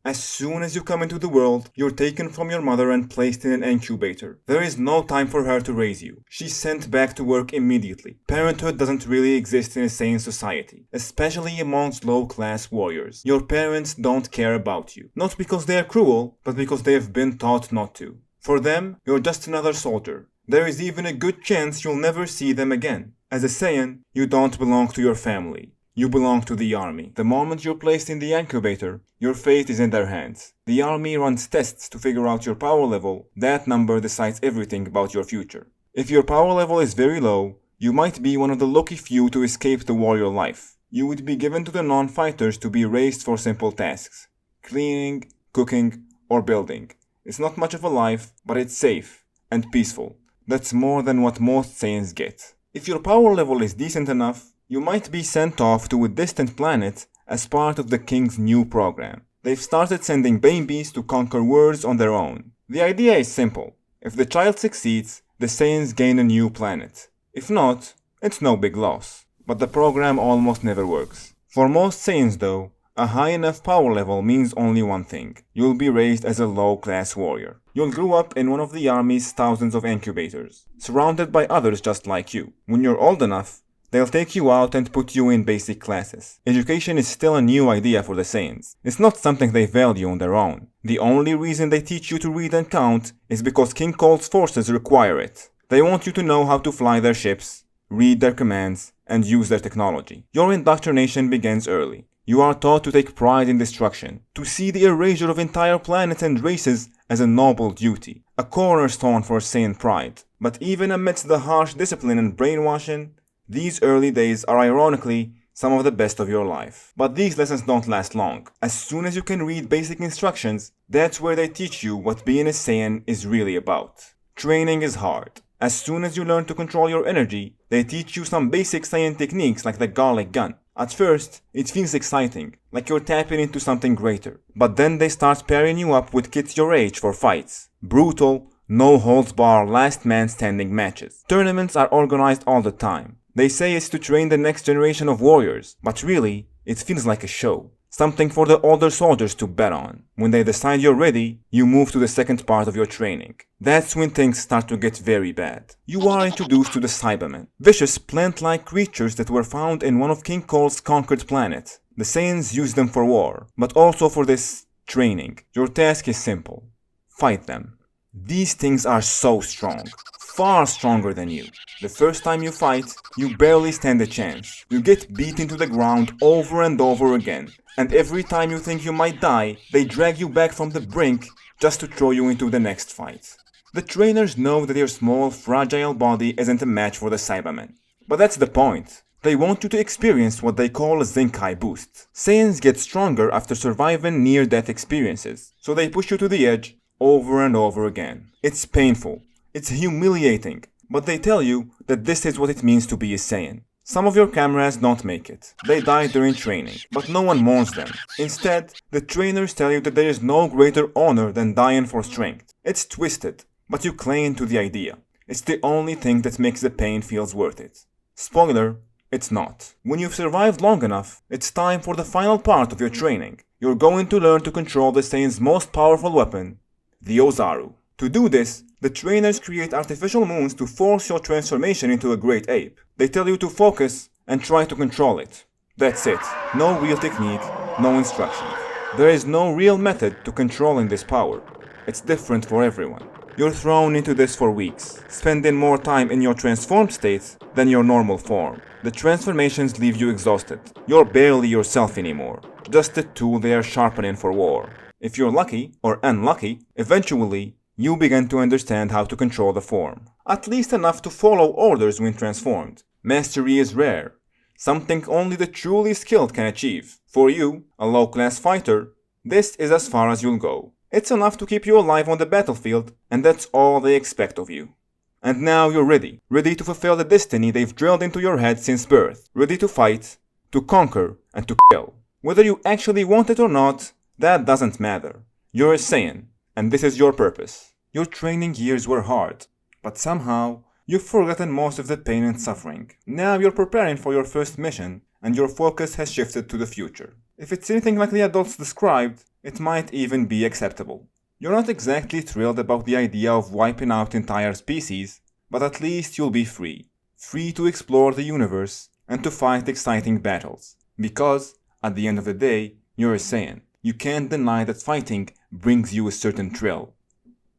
As soon as you come into the world, you're taken from your mother and placed in an incubator. There is no time for her to raise you. She's sent back to work immediately. Parenthood doesn't really exist in a sane society, especially amongst low-class warriors. Your parents don't care about you. Not because they are cruel, but because they have been taught not to. For them, you're just another soldier. There is even a good chance you'll never see them again. As a Saiyan, you don't belong to your family. You belong to the army. The moment you're placed in the incubator, your fate is in their hands. The army runs tests to figure out your power level. That number decides everything about your future. If your power level is very low, you might be one of the lucky few to escape the warrior life. You would be given to the non-fighters to be raised for simple tasks. Cleaning, cooking, or building. It's not much of a life, but it's safe and peaceful. That's more than what most Saiyans get. If your power level is decent enough, you might be sent off to a distant planet as part of the king's new program. They've started sending babies to conquer worlds on their own. The idea is simple. If the child succeeds, the Saiyans gain a new planet. If not, it's no big loss. But the program almost never works. For most Saiyans though, a high enough power level means only one thing. You'll be raised as a low-class warrior. You'll grow up in one of the army's thousands of incubators, surrounded by others just like you. When you're old enough, they'll take you out and put you in basic classes. Education is still a new idea for the Saiyans. It's not something they value on their own. The only reason they teach you to read and count is because King Cold's forces require it. They want you to know how to fly their ships, read their commands, and use their technology. Your indoctrination begins early. You are taught to take pride in destruction, to see the erasure of entire planets and races as a noble duty, a cornerstone for Saiyan pride. But even amidst the harsh discipline and brainwashing, these early days are ironically some of the best of your life. But these lessons don't last long. As soon as you can read basic instructions, that's where they teach you what being a Saiyan is really about. Training is hard. As soon as you learn to control your energy, they teach you some basic Saiyan techniques like the garlic gun. At first, it feels exciting, like you're tapping into something greater. But then they start pairing you up with kids your age for fights. Brutal, no-holds-barred last man standing matches. Tournaments are organized all the time. They say it's to train the next generation of warriors, but really, it feels like a show. Something for the older soldiers to bet on. When they decide you're ready, you move to the second part of your training. That's when things start to get very bad. You are introduced to the Cybermen, vicious plant-like creatures that were found in one of King Cole's conquered planets. The Saiyans use them for war, but also for this training. Your task is simple. Fight them. These things are so strong. Far stronger than you. The first time you fight, you barely stand a chance. You get beaten to the ground over and over again. And every time you think you might die, they drag you back from the brink just to throw you into the next fight. The trainers know that your small, fragile body isn't a match for the Cybermen. But that's the point. They want you to experience what they call a Zenkai boost. Saiyans get stronger after surviving near-death experiences, so they push you to the edge over and over again. It's painful. It's humiliating, but they tell you that this is what it means to be a Saiyan. Some of your comrades don't make it. They die during training, but no one mourns them. Instead, the trainers tell you that there is no greater honor than dying for strength. It's twisted, but you cling to the idea. It's the only thing that makes the pain feels worth it. Spoiler, it's not. When you've survived long enough, it's time for the final part of your training. You're going to learn to control the Saiyan's most powerful weapon, the Ozaru. To do this, the trainers create artificial moons to force your transformation into a great ape. They tell you to focus and try to control it. That's it. No real technique, no instructions. There is no real method to controlling this power. It's different for everyone. You're thrown into this for weeks, spending more time in your transformed state than your normal form. The transformations leave you exhausted. You're barely yourself anymore, just a tool they are sharpening for war. If you're lucky, or unlucky, eventually, you begin to understand how to control the form. At least enough to follow orders when transformed. Mastery is rare, something only the truly skilled can achieve. For you, a low-class fighter, this is as far as you'll go. It's enough to keep you alive on the battlefield, and that's all they expect of you. And now you're ready. Ready to fulfill the destiny they've drilled into your head since birth. Ready to fight, to conquer, and to kill. Whether you actually want it or not, that doesn't matter. You're a Saiyan, and this is your purpose. Your training years were hard, but somehow, you've forgotten most of the pain and suffering. Now you're preparing for your first mission, and your focus has shifted to the future. If it's anything like the adults described, It might even be acceptable. You're not exactly thrilled about the idea of wiping out entire species, but at least you'll be free. Free to explore the universe and to fight exciting battles. Because, at the end of the day, you're a Saiyan. You can't deny that fighting brings you a certain thrill.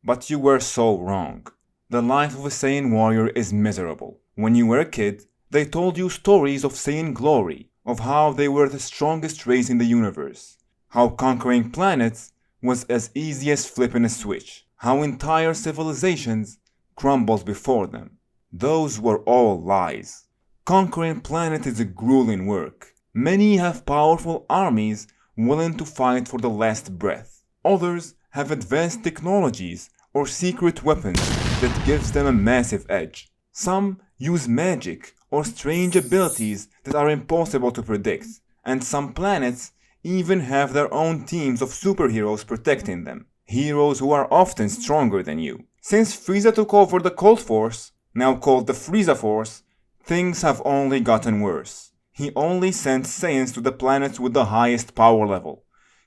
But you were so wrong. The life of a Saiyan warrior is miserable. When you were a kid, they told you stories of Saiyan glory, of how they were the strongest race in the universe, how conquering planets was as easy as flipping a switch, how entire civilizations crumbled before them. Those were all lies. Conquering planets is a grueling work. Many have powerful armies willing to fight for the last breath. Others have advanced technologies or secret weapons that gives them a massive edge. Some use magic or strange abilities that are impossible to predict, and some planets even have their own teams of superheroes protecting them. Heroes who are often stronger than you. Since Frieza took over the Cold Force, now called the Frieza Force, things have only gotten worse. He only sends Saiyans to the planets with the highest power level,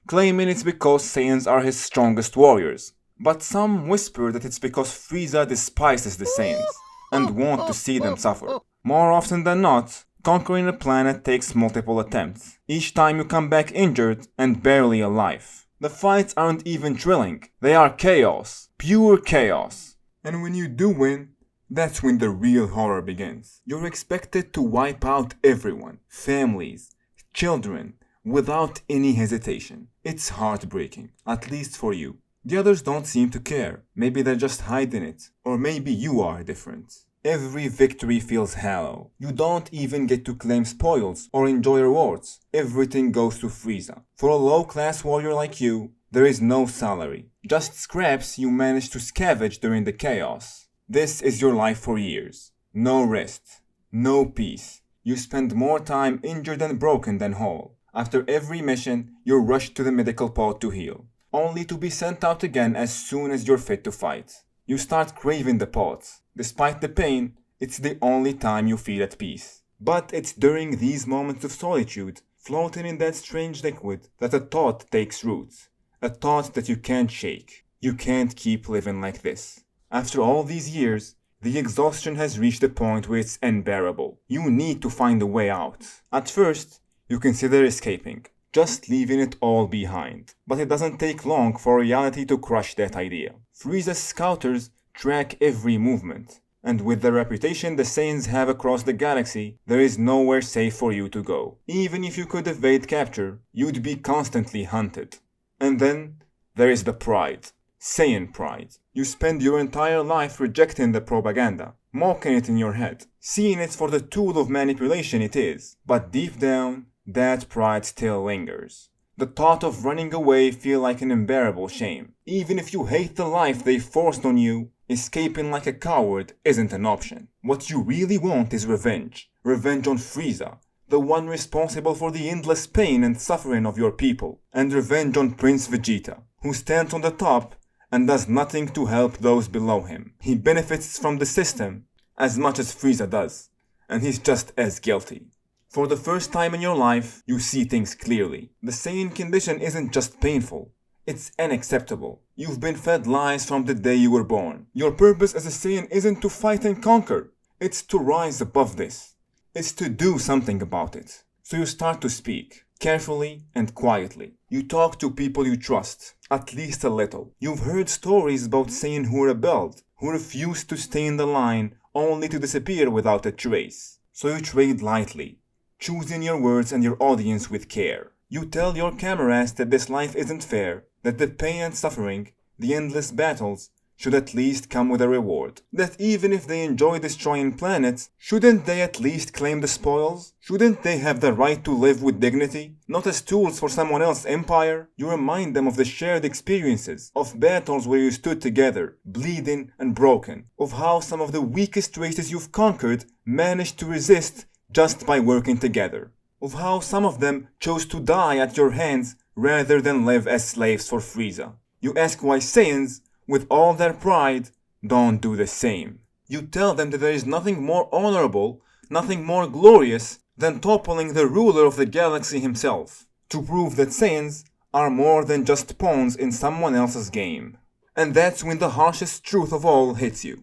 claiming it's because Saiyans are his strongest warriors. But some whisper that it's because Frieza despises the Saiyans and wants to see them suffer. More often than not, conquering a planet takes multiple attempts. Each time you come back injured and barely alive. The fights aren't even thrilling, they are chaos. Pure chaos. And when you do win, that's when the real horror begins. You're expected to wipe out everyone, families, children, without any hesitation. It's heartbreaking, at least for you. The others don't seem to care. Maybe they're just hiding it. Or maybe you are different. Every victory feels hollow. You don't even get to claim spoils or enjoy rewards. Everything goes to Frieza. For a low-class warrior like you, there is no salary. Just scraps you manage to scavenge during the chaos. This is your life for years. No rest. No peace. You spend more time injured and broken than whole. After every mission, you're rushed to the medical pod to heal, only to be sent out again as soon as you're fit to fight. You start craving the pods. Despite the pain, it's the only time you feel at peace. But it's during these moments of solitude, floating in that strange liquid, that a thought takes root. A thought that you can't shake. You can't keep living like this. After all these years, the exhaustion has reached a point where it's unbearable. You need to find a way out. At first, you consider escaping, just leaving it all behind. But it doesn't take long for reality to crush that idea. Frieza's scouters track every movement, and with the reputation the Saiyans have across the galaxy, there is nowhere safe for you to go. Even if you could evade capture, you'd be constantly hunted. And then, there is the pride. Saiyan pride. You spend your entire life rejecting the propaganda, mocking it in your head, seeing it for the tool of manipulation it is. But deep down, that pride still lingers. The thought of running away feels like an unbearable shame. Even if you hate the life they forced on you, escaping like a coward isn't an option. What you really want is revenge. Revenge on Frieza, the one responsible for the endless pain and suffering of your people. And revenge on Prince Vegeta, who stands on the top and does nothing to help those below him. He benefits from the system as much as Frieza does, and he's just as guilty. For the first time in your life, you see things clearly. The Saiyan condition isn't just painful, it's unacceptable. You've been fed lies from the day you were born. Your purpose as a Saiyan isn't to fight and conquer, it's to rise above this. It's to do something about it. So you start to speak, carefully and quietly. You talk to people you trust, at least a little. You've heard stories about Saiyan who rebelled, who refused to stay in the line only to disappear without a trace. So you trade lightly, choosing your words and your audience with care. You tell your cameras that this life isn't fair, that the pain and suffering, the endless battles, should at least come with a reward. That even if they enjoy destroying planets, shouldn't they at least claim the spoils? Shouldn't they have the right to live with dignity, not as tools for someone else's empire? You remind them of the shared experiences, of battles where you stood together, bleeding and broken, of how some of the weakest races you've conquered managed to resist just by working together, of how some of them chose to die at your hands rather than live as slaves for Frieza. You ask why Saiyans, with all their pride, don't do the same. You tell them that there is nothing more honorable, nothing more glorious than toppling the ruler of the galaxy himself. To prove that Saiyans are more than just pawns in someone else's game. And that's when the harshest truth of all hits you.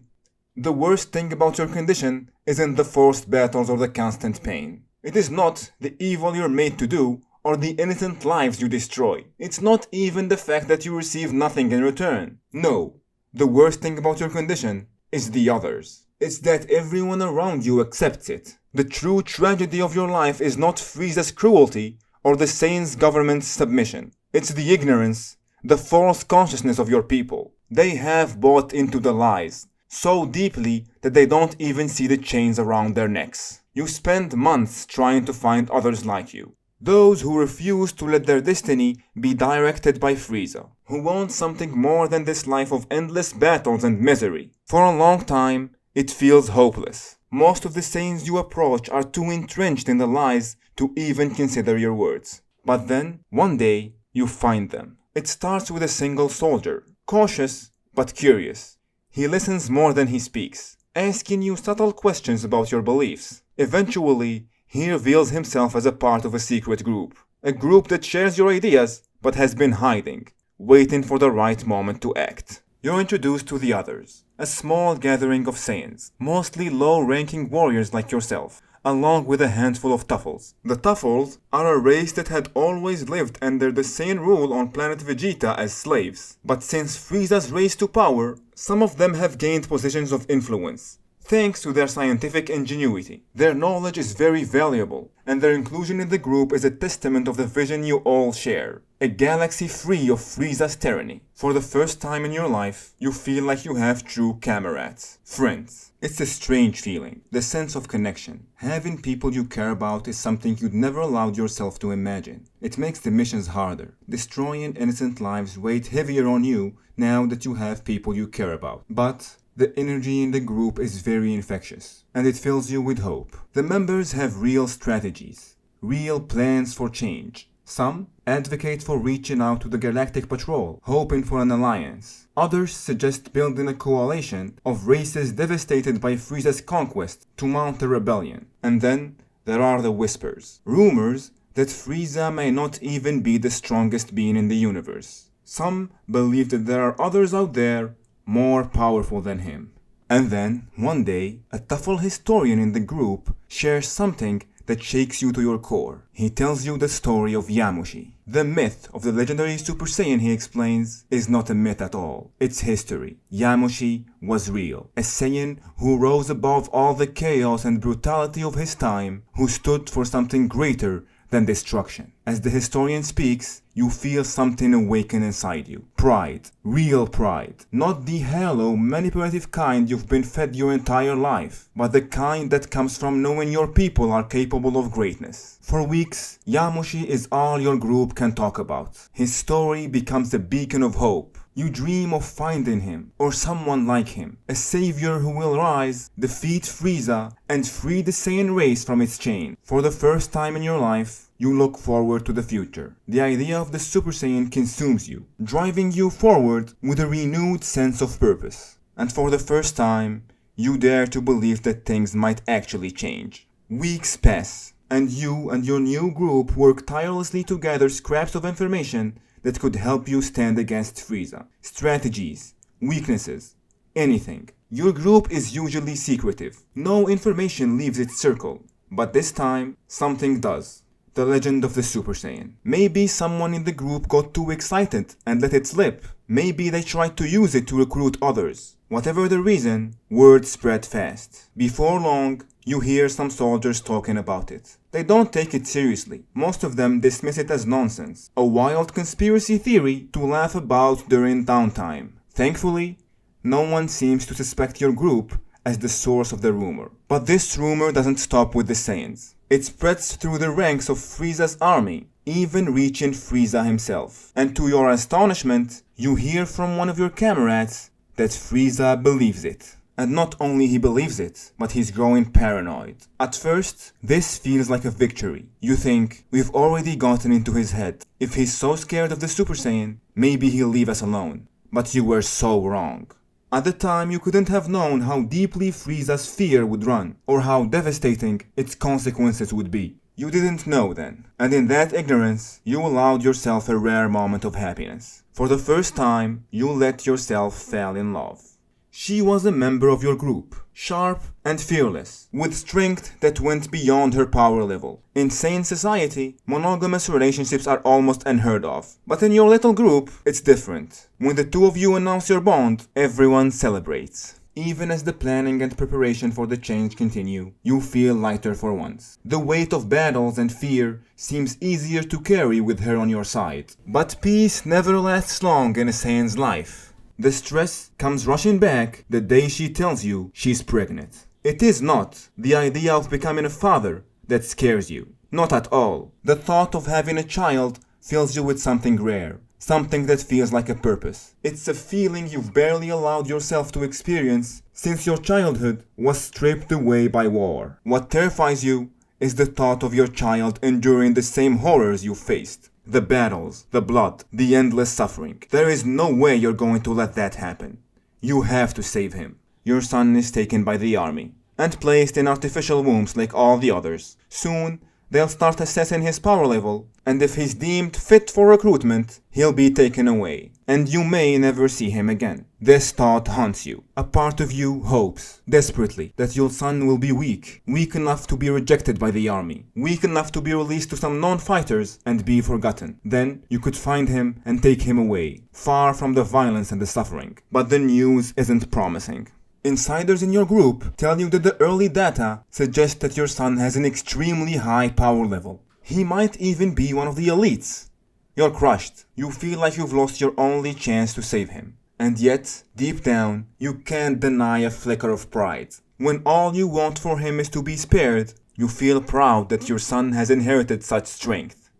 The worst thing about your condition isn't the forced battles or the constant pain. It is not the evil you're made to do or the innocent lives you destroy. It's not even the fact that you receive nothing in return. No, the worst thing about your condition is the others. It's that everyone around you accepts it. The true tragedy of your life is not Frieza's cruelty or the Saiyan's government's submission. It's the ignorance, the false consciousness of your people. They have bought into the lies so deeply that they don't even see the chains around their necks. You spend months trying to find others like you. Those who refuse to let their destiny be directed by Frieza, who want something more than this life of endless battles and misery. For a long time, it feels hopeless. Most of the Saiyans you approach are too entrenched in the lies to even consider your words. But then, one day, you find them. It starts with a single soldier, cautious but curious. He listens more than he speaks, asking you subtle questions about your beliefs. Eventually, he reveals himself as a part of a secret group. A group that shares your ideas but has been hiding, waiting for the right moment to act. You're introduced to the others, a small gathering of Saiyans, mostly low-ranking warriors like yourself, along with a handful of Tuffles. The Tuffles are a race that had always lived under the Saiyan rule on planet Vegeta as slaves. But since Frieza's race to power, some of them have gained positions of influence, thanks to their scientific ingenuity. Their knowledge is very valuable, and their inclusion in the group is a testament of the vision you all share. A galaxy free of Frieza's tyranny. For the first time in your life, you feel like you have true comrades, friends. It's a strange feeling, the sense of connection. Having people you care about is something you'd never allowed yourself to imagine. It makes the missions harder. Destroying innocent lives weighs heavier on you now that you have people you care about. But the energy in the group is very infectious, and it fills you with hope. The members have real strategies, real plans for change. Some advocate for reaching out to the Galactic Patrol, hoping for an alliance. Others suggest building a coalition of races devastated by Frieza's conquest to mount a rebellion. And then there are the whispers, rumors that Frieza may not even be the strongest being in the universe. Some believe that there are others out there more powerful than him. And then, one day, a Tuffle historian in the group shares something that shakes you to your core. He tells you the story of Yamushi. The myth of the legendary Super Saiyan, he explains, is not a myth at all. It's history. Yamushi was real. A Saiyan who rose above all the chaos and brutality of his time, who stood for something greater than destruction. As the historian speaks, you feel something awaken inside you. Pride. Real pride. Not the hollow, manipulative kind you've been fed your entire life, but the kind that comes from knowing your people are capable of greatness. For weeks, Yamushi is all your group can talk about. His story becomes a beacon of hope. You dream of finding him, or someone like him, a savior who will rise, defeat Frieza, and free the Saiyan race from its chain. For the first time in your life, you look forward to the future. The idea of the Super Saiyan consumes you, driving you forward with a renewed sense of purpose. And for the first time, you dare to believe that things might actually change. Weeks pass, and you and your new group work tirelessly to gather scraps of information that could help you stand against Frieza. Strategies, weaknesses, anything. Your group is usually secretive. No information leaves its circle. But this time, something does. The legend of the Super Saiyan. Maybe someone in the group got too excited and let it slip. Maybe they tried to use it to recruit others. Whatever the reason, word spread fast. Before long, you hear some soldiers talking about it. They don't take it seriously. Most of them dismiss it as nonsense, a wild conspiracy theory to laugh about during downtime. Thankfully, no one seems to suspect your group as the source of the rumor. But this rumor doesn't stop with the Saiyans. It spreads through the ranks of Frieza's army, even reaching Frieza himself. And to your astonishment, you hear from one of your comrades that Frieza believes it. And not only he believes it, but he's growing paranoid. At first, this feels like a victory. You think, we've already gotten into his head. If he's so scared of the Super Saiyan, maybe he'll leave us alone. But you were so wrong. At the time, you couldn't have known how deeply Frieza's fear would run, or how devastating its consequences would be. You didn't know then, and in that ignorance, you allowed yourself a rare moment of happiness. For the first time, you let yourself fall in love. She was a member of your group, sharp and fearless, with strength that went beyond her power level. In sane society, monogamous relationships are almost unheard of. But in your little group, it's different. When the two of you announce your bond, everyone celebrates. Even as the planning and preparation for the change continue, you feel lighter for once. The weight of battles and fear seems easier to carry with her on your side. But peace never lasts long in a Saiyan's life. The stress comes rushing back the day she tells you she's pregnant. It is not the idea of becoming a father that scares you. Not at all. The thought of having a child fills you with something rare. Something that feels like a purpose. It's a feeling you've barely allowed yourself to experience since your childhood was stripped away by war. What terrifies you is the thought of your child enduring the same horrors you faced. The battles, the blood, the endless suffering. There is no way you're going to let that happen. You have to save him. Your son is taken by the army and placed in artificial wombs like all the others. Soon, they'll start assessing his power level, and if he's deemed fit for recruitment, he'll be taken away, and you may never see him again. This thought haunts you. A part of you hopes, desperately, that your son will be weak enough to be rejected by the army, weak enough to be released to some non-fighters and be forgotten. Then you could find him and take him away, far from the violence and the suffering. But the news isn't promising. Insiders in your group tell you that the early data suggests that your son has an extremely high power level. He might even be one of the elites. You're crushed. You feel like you've lost your only chance to save him. And yet, deep down, you can't deny a flicker of pride. When all you want for him is to be spared, you feel proud that your son has inherited such strength.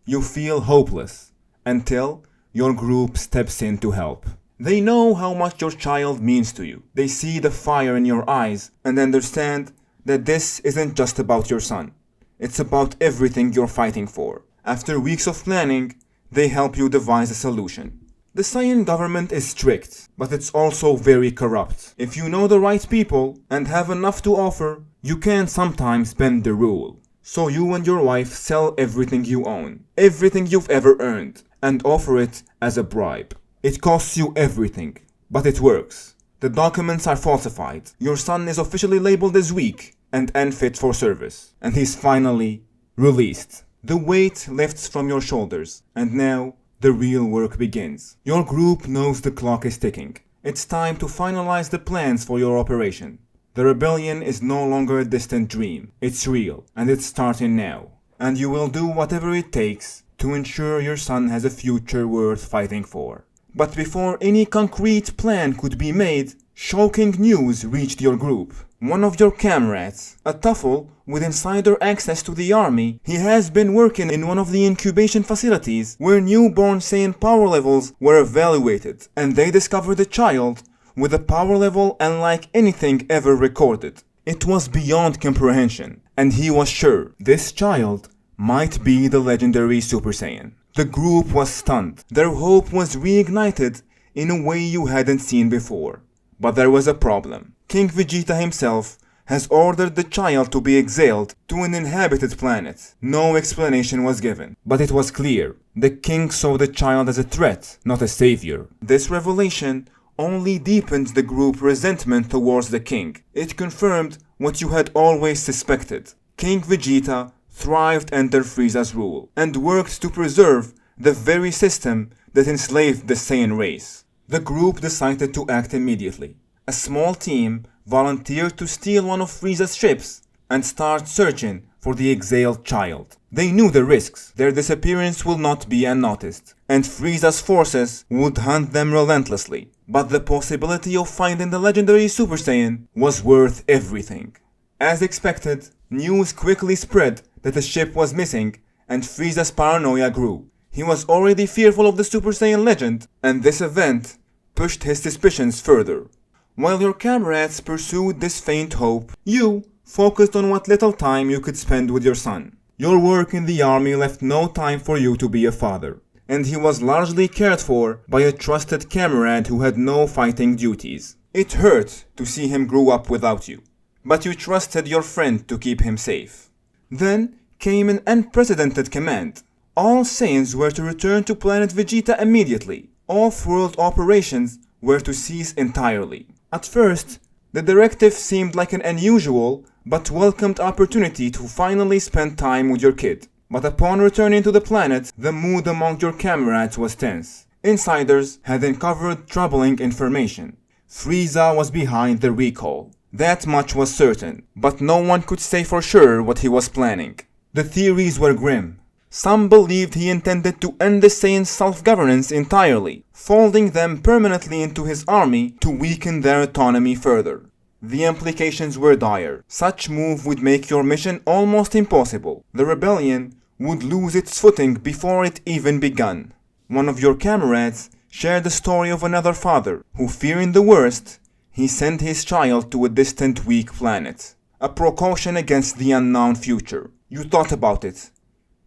You feel hopeless until your group steps in to help. They know how much your child means to you. They see the fire in your eyes and understand that this isn't just about your son. It's about everything you're fighting for. After weeks of planning, they help you devise a solution. The Saiyan government is strict, but it's also very corrupt. If you know the right people and have enough to offer, you can sometimes bend the rule. So you and your wife sell everything you own, everything you've ever earned, and offer it as a bribe. It costs you everything, but it works. The documents are falsified. Your son is officially labeled as weak and unfit for service, and he's finally released. The weight lifts from your shoulders, and now the real work begins. Your group knows the clock is ticking. It's time to finalize the plans for your operation. The rebellion is no longer a distant dream. It's real, and it's starting now. And you will do whatever it takes to ensure your son has a future worth fighting for. But before any concrete plan could be made, shocking news reached your group. One of your comrades, a Tuffle with insider access to the army, he has been working in one of the incubation facilities where newborn Saiyan power levels were evaluated, and they discovered a child with a power level unlike anything ever recorded. It was beyond comprehension, and he was sure this child might be the legendary Super Saiyan. The group was stunned. Their hope was reignited in a way you hadn't seen before. But there was a problem. King Vegeta himself has ordered the child to be exiled to an inhabited planet. No explanation was given, but it was clear. The king saw the child as a threat, not a savior. This revelation only deepened the group's resentment towards the king. It confirmed what you had always suspected. King Vegeta thrived under Frieza's rule and worked to preserve the very system that enslaved the Saiyan race. The group decided to act immediately. A small team volunteered to steal one of Frieza's ships and start searching for the exiled child. They knew the risks. Their disappearance will not be unnoticed, and Frieza's forces would hunt them relentlessly. But the possibility of finding the legendary Super Saiyan was worth everything. As expected, news quickly spread that the ship was missing, and Frieza's paranoia grew. He was already fearful of the Super Saiyan legend, and this event pushed his suspicions further. While your comrades pursued this faint hope, you focused on what little time you could spend with your son. Your work in the army left no time for you to be a father, and he was largely cared for by a trusted comrade who had no fighting duties. It hurt to see him grow up without you, but you trusted your friend to keep him safe. Then came an unprecedented command. All Saiyans were to return to planet Vegeta immediately. Off-world operations were to cease entirely. At first, the directive seemed like an unusual but welcomed opportunity to finally spend time with your kid. But upon returning to the planet, the mood among your comrades was tense. Insiders had uncovered troubling information. Frieza was behind the recall. That much was certain, but no one could say for sure what he was planning. The theories were grim. Some believed he intended to end the Saiyan self-governance entirely, folding them permanently into his army to weaken their autonomy further. The implications were dire. Such move would make your mission almost impossible. The rebellion would lose its footing before it even begun. One of your comrades shared the story of another father who, fearing the worst, he sent his child to a distant weak planet. A precaution against the unknown future. You thought about it,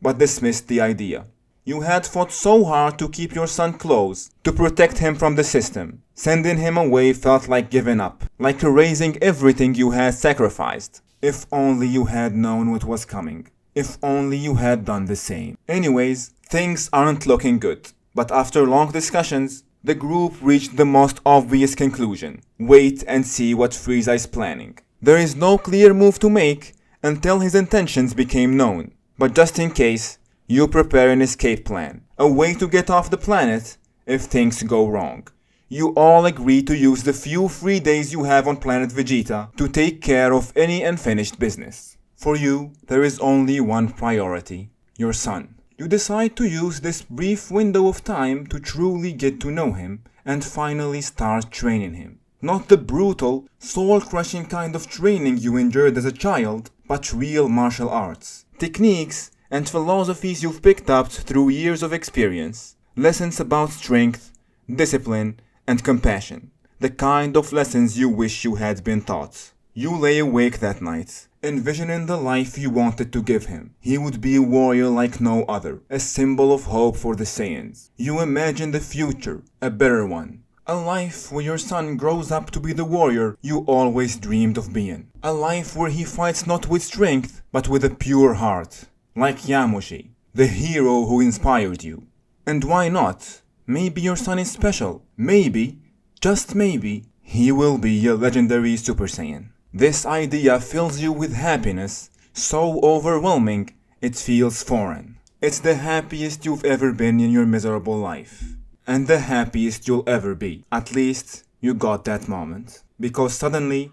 but dismissed the idea. You had fought so hard to keep your son close, to protect him from the system. Sending him away felt like giving up, like erasing everything you had sacrificed. If only you had known what was coming. If only you had done the same. Anyways, things aren't looking good. But after long discussions, the group reached the most obvious conclusion. Wait and see what Frieza is planning. There is no clear move to make until his intentions became known. But just in case, you prepare an escape plan. A way to get off the planet if things go wrong. You all agree to use the few free days you have on planet Vegeta to take care of any unfinished business. For you, there is only one priority. Your son. You decide to use this brief window of time to truly get to know him and finally start training him. Not the brutal, soul-crushing kind of training you endured as a child, but real martial arts. Techniques and philosophies you've picked up through years of experience. Lessons about strength, discipline, and compassion. The kind of lessons you wish you had been taught. You lay awake that night, envisioning the life you wanted to give him. He would be a warrior like no other, a symbol of hope for the Saiyans. You imagine the future, a better one. A life where your son grows up to be the warrior you always dreamed of being. A life where he fights not with strength, but with a pure heart. Like Yamushi, the hero who inspired you. And why not? Maybe your son is special. Maybe, just maybe, he will be a legendary Super Saiyan. This idea fills you with happiness, so overwhelming it feels foreign. It's the happiest you've ever been in your miserable life. And the happiest you'll ever be. At least, you got that moment. Because suddenly,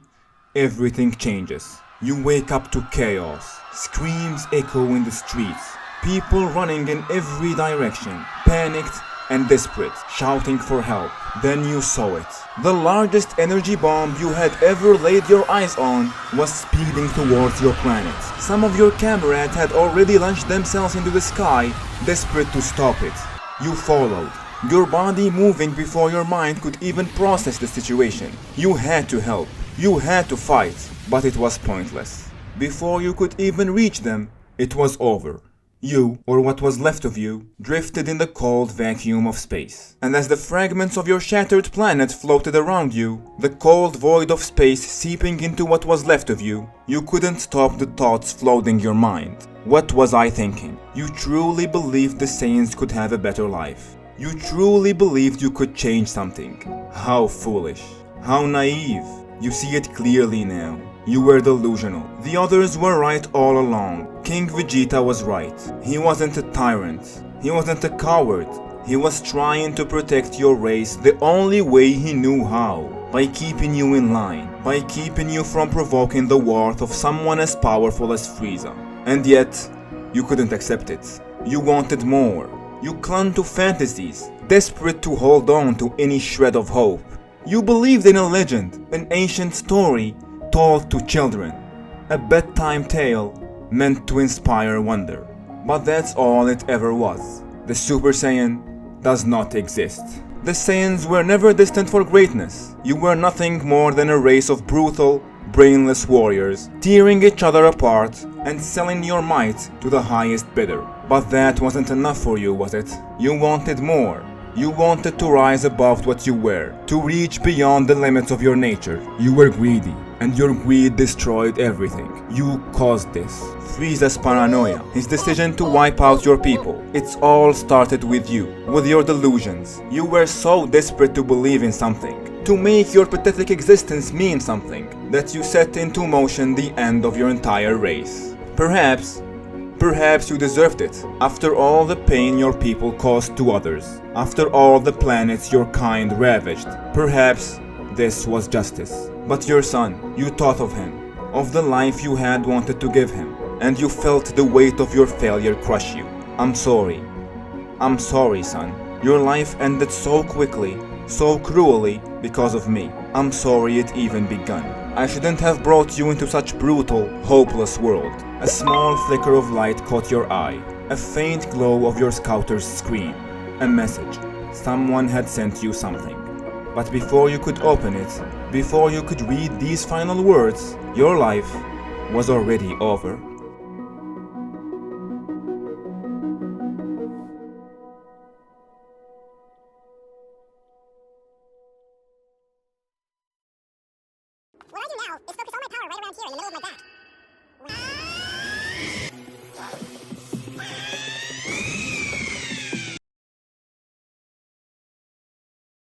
everything changes. You wake up to chaos. Screams echo in the streets. People running in every direction. Panicked and desperate, shouting for help. Then you saw it. The largest energy bomb you had ever laid your eyes on was speeding towards your planet. Some of your comrades had already launched themselves into the sky, desperate to stop it. You followed, your body moving before your mind could even process the situation. You had to help. You had to fight, but it was pointless. Before you could even reach them, it was over. You, or what was left of you, drifted in the cold vacuum of space. And as the fragments of your shattered planet floated around you, the cold void of space seeping into what was left of you, you couldn't stop the thoughts flooding your mind. What was I thinking? You truly believed the Saiyans could have a better life. You truly believed you could change something. How foolish. How naive. You see it clearly now. You were delusional. The others were right all along. King Vegeta was right. He wasn't a tyrant. He wasn't a coward. He was trying to protect your race the only way he knew how. By keeping you in line. By keeping you from provoking the wrath of someone as powerful as Frieza. And yet, you couldn't accept it. You wanted more. You clung to fantasies, desperate to hold on to any shred of hope. You believed in a legend, an ancient story told to children, a bedtime tale meant to inspire wonder. But that's all it ever was. The Super Saiyan does not exist. The Saiyans were never destined for greatness. You were nothing more than a race of brutal, brainless warriors, tearing each other apart and selling your might to the highest bidder. But that wasn't enough for you, was it? You wanted more. You wanted to rise above what you were, to reach beyond the limits of your nature. You were greedy, and your greed destroyed everything. You caused this. Frieza's paranoia, his decision to wipe out your people. It's all started with you, with your delusions. You were so desperate to believe in something, to make your pathetic existence mean something, that you set into motion the end of your entire race. Perhaps you deserved it, after all the pain your people caused to others, after all the planets your kind ravaged. Perhaps this was justice. But your son, you thought of him, of the life you had wanted to give him, and you felt the weight of your failure crush you. I'm sorry, son. Your life ended so quickly, so cruelly, because of me. I'm sorry it even begun. I shouldn't have brought you into such brutal, hopeless world. A small flicker of light caught your eye, a faint glow of your scouter's screen. A message. Someone had sent you something. But before you could open it, before you could read these final words, your life was already over. What I do now is focus all my power right around here in the middle of my back.